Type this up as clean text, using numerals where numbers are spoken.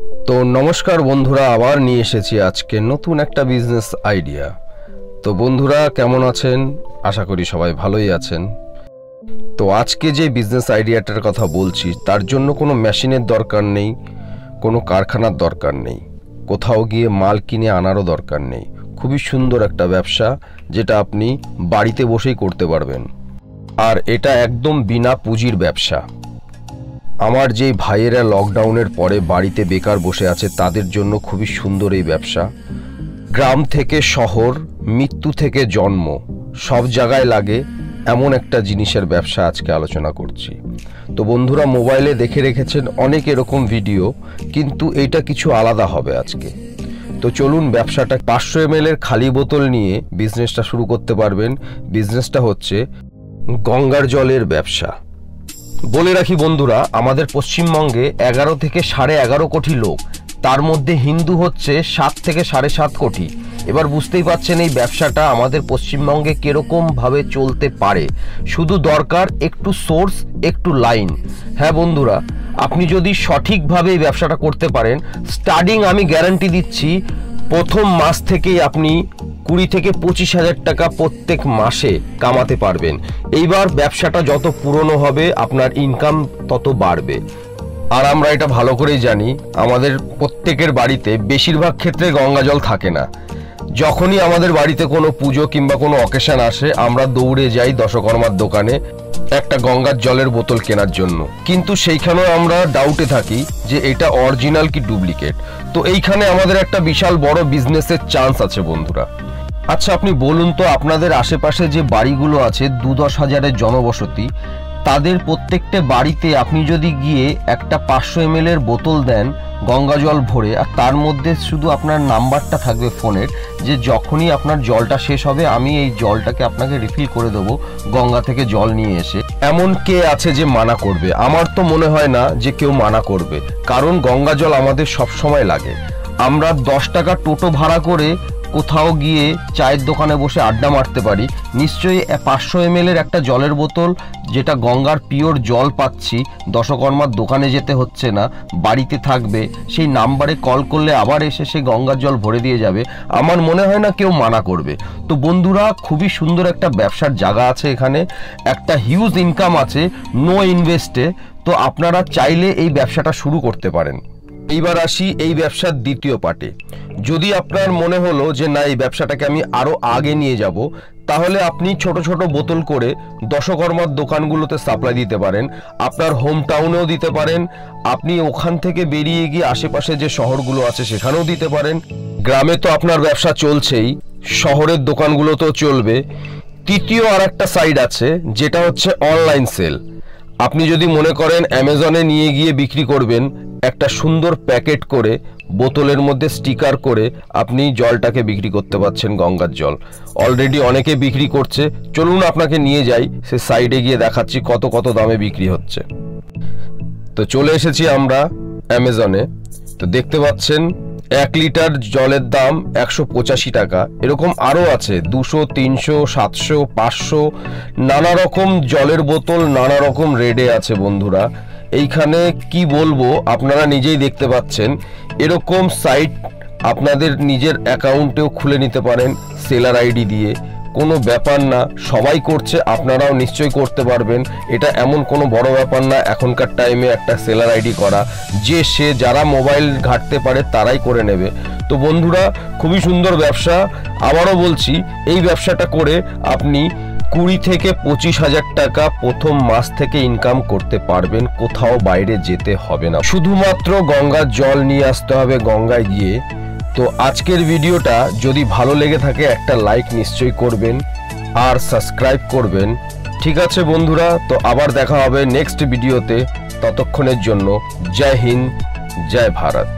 তো নমস্কার বন্ধুরা, আবার নিয়ে এসেছি আজকে নতুন একটা বিজনেস আইডিয়া। তো বন্ধুরা কেমন আছেন? আশা করি সবাই ভালোই আছেন। তো আজকে যে বিজনেস আইডিয়াটার কথা বলছি তার জন্য কোনো মেশিনের দরকার নেই, কোনো কারখানার দরকার নেই, কোথাও গিয়ে মাল কিনে আনারও দরকার নেই। খুবই সুন্দর একটা ব্যবসা যেটা আপনি বাড়িতে বসেই করতে পারবেন, আর এটা একদম বিনা পুঁজির ব্যবসা। আমার যেই ভাইয়েরা লকডাউনের পরে বাড়িতে বেকার বসে আছে তাদের জন্য খুবই সুন্দর এই ব্যবসা। গ্রাম থেকে শহর, মৃত্যু থেকে জন্ম, সব জায়গায় লাগে এমন একটা জিনিসের ব্যবসা আজকে আলোচনা করছি। তো বন্ধুরা মোবাইলে দেখে রেখেছেন অনেক এরকম ভিডিও, কিন্তু এইটা কিছু আলাদা হবে আজকে। তো চলুন, ব্যবসাটা 500 ml এর খালি বোতল নিয়ে বিজনেসটা শুরু করতে পারবেন। বিজনেসটা হচ্ছে গঙ্গার জলের ব্যবসা। বলে রাখি বন্ধুরা, আমাদের পশ্চিমবঙ্গে 11 থেকে 11.5 কোটি লোক, তার মধ্যে হিন্দু হচ্ছে 7 থেকে 7.5 কোটি। এবার বুঝতেই পারছেন এই ব্যবসাটা আমাদের পশ্চিমবঙ্গে কিরকমভাবে চলতে পারে। শুধু দরকার একটু সোর্স, একটু লাইন। হ্যাঁ বন্ধুরা, আপনি যদি সঠিকভাবে এই ব্যবসাটা করতে পারেন, স্টার্টিং আমি গ্যারান্টি দিচ্ছি প্রথম মাস থেকেই আপনি 20 থেকে 25 হাজার টাকা প্রত্যেক মাসে কামাতে পারবেন। এইবার ব্যবসাটা যত পুরনো হবে আপনার ইনকাম তত বাড়বে। আর আমরা এটা ভালো করেই জানি, আমাদের প্রত্যেকের বাড়িতে বেশিরভাগ ক্ষেত্রে গঙ্গা জল থাকে না। যখনই আমাদের বাড়িতে কোনো পুজো কিংবা কোনো অকেশন আসে, আমরা দৌড়ে যাই দশকর্মার দোকানে একটা গঙ্গার জলের বোতল কেনার জন্য। কিন্তু সেইখানেও আমরা ডাউটে থাকি যে এটা অরিজিনাল কি ডুপ্লিকেট। তো এইখানে আমাদের একটা বিশাল বড় বিজনেসের চান্স আছে বন্ধুরা। আচ্ছা আপনি বলুন তো, আপনাদের আশেপাশে যে বাড়িগুলো আছে 2-10 হাজারের জনবসতি, তাদের প্রত্যেকটা বাড়িতে আপনি যদি গিয়ে একটা 500 ml এর বোতল দেন গঙ্গা জল ভরে, আর তার মধ্যে শুধু আপনার নাম্বারটা থাকবে ফোনের, যে যখনই আপনার জলটা শেষ হবে আমি এই জলটাকে আপনাকে রিফিল করে দেবো গঙ্গা থেকে জল নিয়ে এসে, এমন কে আছে যে মানা করবে? আমার তো মনে হয় না যে কেউ মানা করবে, কারণ গঙ্গা জল আমাদের সব সময় লাগে। আমরা 10 টাকা টোটো ভাড়া করে কোথাও গিয়ে চায়ের দোকানে বসে আড্ডা মারতে পারি, নিশ্চয়ই 500 ml এর একটা জলের বোতল যেটা গঙ্গার পিওর জল পাচ্ছি, দশকর্মার দোকানে যেতে হচ্ছে না, বাড়িতে থাকবে, সেই নাম্বারে কল করলে আবার এসে সে গঙ্গার জল ভরে দিয়ে যাবে। আমার মনে হয় না কেউ মানা করবে। তো বন্ধুরা খুবই সুন্দর একটা ব্যবসার জায়গা আছে এখানে, একটা হিউজ ইনকাম আছে নো ইনভেস্টে। তো আপনারা চাইলে এই ব্যবসাটা শুরু করতে পারেন। এইবার আসি এই ব্যবসার দ্বিতীয় পার্টে। যদি আপনার মনে হলো যে না এই ব্যবসাটাকে আমি আরো আগে নিয়ে যাব, তাহলে আপনি ছোট ছোট বোতল করে দশকর্মার দোকানগুলোতে সাপ্লাই দিতে পারেন, আপনার হোম টাউনেও দিতে পারেন, আপনি ওখান থেকে বেরিয়ে গিয়ে আশেপাশে যে শহরগুলো আছে সেখানেও দিতে পারেন। গ্রামে তো আপনার ব্যবসা চলছেই, শহরের দোকানগুলোতেও চলবে। তৃতীয় আর একটা সাইড আছে যেটা হচ্ছে অনলাইন সেল। আপনি যদি মনে করেন অ্যামাজনে নিয়ে গিয়ে বিক্রি করবেন, একটা সুন্দর প্যাকেট করে বোতলের মধ্যে স্টিকার করে আপনি জলটাকে বিক্রি করতে পারছেন, গঙ্গার জল। অলরেডি অনেকে বিক্রি করছে, চলুন আপনাকে নিয়ে যাই, সে সাইডে গিয়ে দেখাচ্ছি কত কত দামে বিক্রি হচ্ছে। তো চলে এসেছি আমরা অ্যামাজনে। তো দেখতে পাচ্ছেন 1 লিটার জলের দাম 185 টাকা। এরকম আরও আছে 200, 300, 700, 500, নানা রকম জলের বোতল নানা রকম রেডে আছে বন্ধুরা। এইখানে কি বলবো, আপনারা নিজেই দেখতে পাচ্ছেন। এরকম সাইট আপনাদের নিজের অ্যাকাউন্টেও খুলে নিতে পারেন সেলার আইডি দিয়ে, কোনো ব্যাপার না, সবাই করছে, আপনারাও নিশ্চয়ই করতে পারবেন। এটা এমন কোনো বড় ব্যাপার না এখনকার টাইমে একটা সেলার আইডি করা, যে সে যারা মোবাইল ঘাঁটতে পারে তারাই করে নেবে। তো বন্ধুরা খুবই সুন্দর ব্যবসা। আবারও বলছি, এই ব্যবসাটা করে আপনি 20 থেকে 25 হাজার টাকা প্রথম মাস থেকে ইনকাম করতে পারবেন, কোথাও বাইরে যেতে হবে না, শুধুমাত্র গঙ্গার জল নিয়ে আসতে হবে গঙ্গায় গিয়ে। তো আজকের ভিডিওটা যদি ভালো লেগে থাকে একটা লাইক নিশ্চয়ই করবেন আর সাবস্ক্রাইব করবেন। ঠিক আছে বন্ধুরা, তো আবার দেখা হবে নেক্সট ভিডিওতে। ততক্ষণের জন্য জয় হিন্দ, জয় ভারত।